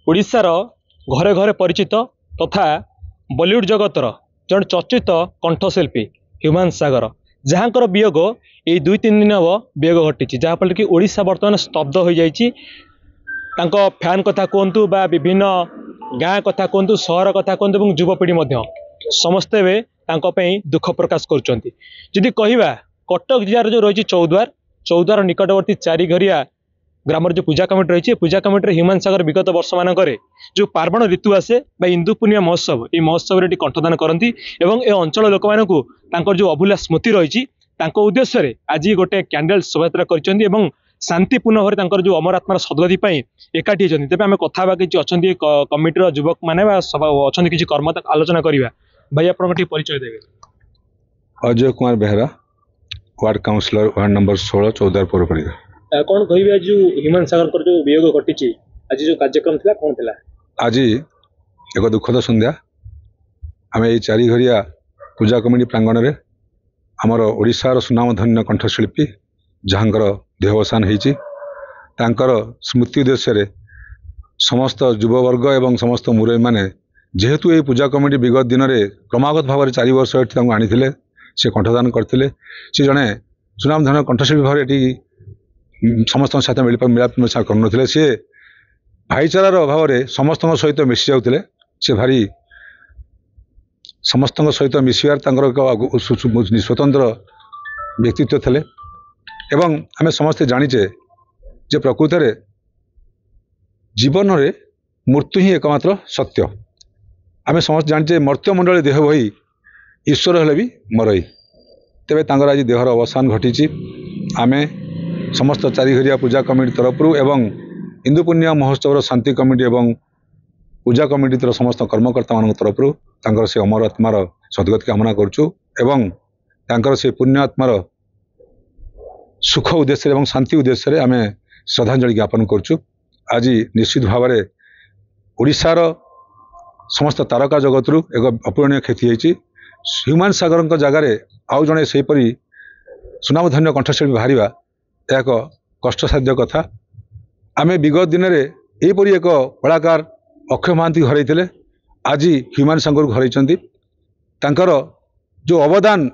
ओडिशार घरे घरे परिचित तथा बॉलीवुड जगतर जन चर्चित कंठशिल्पी ह्यूमान सागर जहाँकर वियोग ये 2-3 दिन हम वियोग घटी जहाँफल कि ओडिशा बर्तमान स्तब्ध हो जाइए। फैन कथा कहतु बा विभिन्न गाँ कथा कहतु सहर कथा कहतु और युवपीढ़ी समस्ते दुख प्रकाश करुँच। कहवा कटक जिलार जो रही चौद्वार निकटवर्ती चारिघरिया ग्रामर जो पूजा कमिटी रही पूजा कमिटी ह्यूमान सागर विगत वर्ष मानक जो पार्वण ऋतु आसे इंदु पूर्णिमा महोत्सव ये महोत्सव में कंठदान करती ए अंचल लोक मानक जो अभूला स्मृति रही उद्देश्य आज गोटे कैंडल शोभा कर शांतिपूर्ण भाव जो अमर आत्मार सद्गति एकाठी होती। तेज आम कथा कि अच्छा कमिटर युवक मैंने अच्छा किसी कर्म आलोचना करवा। भाई आप परिचय देवे। Ajay Kumar Behera ward councillor ward number 16 Choudwar पौरपरिया। कौन कह जो ह्यूमान सागर जो वियोग घटी आज जो कार्यक्रम था कौन था? आज एक दुखद संध्या आम ये चारिघरिया पूजा कमिटी प्रांगण में आमर ओडिशार सुनामधन्य कंठशिल्पी जहाँकर देहावसान होती स्मृति उद्देश्य समस्त युववर्ग एवं समस्त मुरई माने जेहेतु ये पूजा कमिटी विगत दिन में क्रमागत भाव में 4 वर्ष आनी से कंठदान करते सी जड़े सुनामधन्य कंठशिल्पी भाव समस्त सहित मिलापा कर सी भाईचारार अभाव में समस्त सहित मिसी जाते सी भारी समस्त सहित मिसार स्वतंत्र व्यक्तित्व थे एवं आम समस्ते जानीचे जे प्रकृत में जीवन में मृत्यु ही एकमात्र सत्य। आम समस्त जानीचे मर्त्यमंडल देह बही ईश्वर हेले भी मरई तेरे आज देहर अवसान घटी। आम समस्त चारिघरिया पूजा कमिटी तरफ एवं इंदु पूर्णिमा महोत्सव शांति कमिटी एवं पूजा कमिटी समस्त कर्मकर्ता मान तरफ से अमर आत्मार सद्गति कामना करुँ से पुण्य आत्मार सुख उद्देश्य एवं शांति उद्देश्य आम श्रद्धांजलि ज्ञापन करुँ। आज निश्चित भाव में ओडिशार समस्त तारका जगत एक अपूरणीय क्षति होती। ह्यूमान सागर जगार आउ जड़े सेपरी सुनामधन्य कंठशिल्पी बाहर एक कष्टसाध्य कथा। आम विगत दिन में यहपरी एक कलाकार अक्षय महांती हरई आज ह्यूमान सागर हरई जो अवदान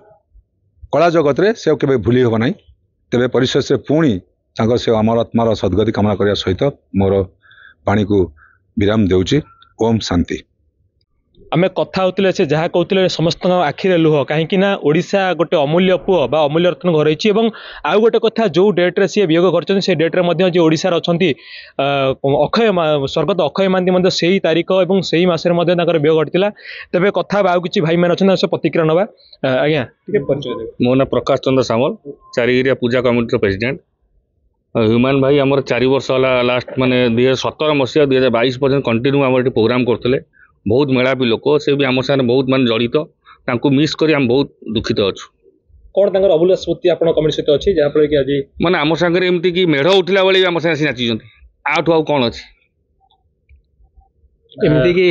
कला जगत में से केवे भूली हेब ना। तेरे परिशेष से पुणी से अमर आत्मार सद्गति कामना करने सहित मोर वाणी को विराम देउची। ओम शांति। आम कथा होते से जहाँ कहते समस्त आखिरे लुह कहीं ओडिशा गोटे अमूल्य पुओ बा अमूल्य रत्न घर रही। आउ गोटे कथा जो डेट्रे सी वियोग कर डेट्रे जी ओडिशार अच्छा अक्षय स्वर्गत अक्षय महांती से ही तारीख और से ही मसरे वियोग घटी। तेज कथा आउ कि भाई मैंने अच्छे प्रतिक्रिया नवा। आज्ञा मो ना प्रकाश चंद्र सामल चारिघरिया पूजा कमिटी प्रेसिडेंट। ह्यूमान भाई आमर 4 वर्ष है लास्ट माने 2017 मसीहा 2022 पर्यटन कंटिन्यू आम प्रोग्राम करते बहुत मेलापी लोक से भी आम साथ बहुत मान जड़ित मिस कर बहुत दुखित अच्छु। कौन अभूला स्मृति आप कमिटी सहित अच्छी जहाँफल कि आज माने आम सागर एमती कि मेढ़ उठला बेले आम साथ नाची आठू आउ कौन अच्छी एमती कि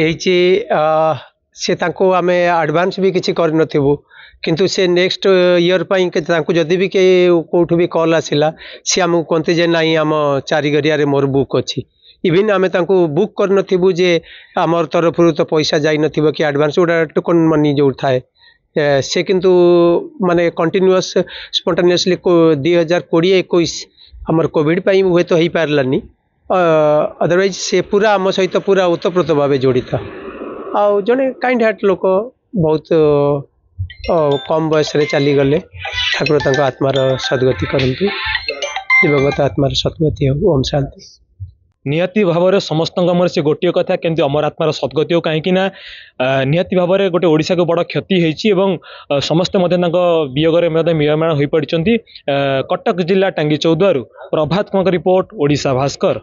से आम एडवांस भी किसी कर किंतु से नेक्स्ट ईयर जदि भी कौटू भी कॉल आसला सी आमको कहते जे ना आम चारिघरिया मोर बुक अच्छी इवन आम बुक कर जे आमर तरफ तो पैसा जाई न कि एडवांस गोटा टोकन मनी जो थाए से किंतु माने कंटिन्यूअस स्पॉन्टेनियसली 2020-21 आमर कोविड हुए तो हो पारानी अदरवाइज से पूरा आम सहित पूरा ओतप्रोत भाव जड़ित आउ जड़े काइंड हार्ट लोक बहुत कम बयस चलीगले ठाकुर आत्मार सद्गति करंतु दिवंगत आत्मार सद्गति हो। ओम शांति। निहाती भाव में समस्त मन से गोटे कथा केमती अमर आत्मार सद्गति हो कहीं निहाती भाव में गोटे ओडिशा को बड़ क्षति होती समस्ते वियोग मियमाण हो पड़ती। कटक जिला टांगी चौद्वारू प्रभात रिपोर्ट ओडिशा भास्कर।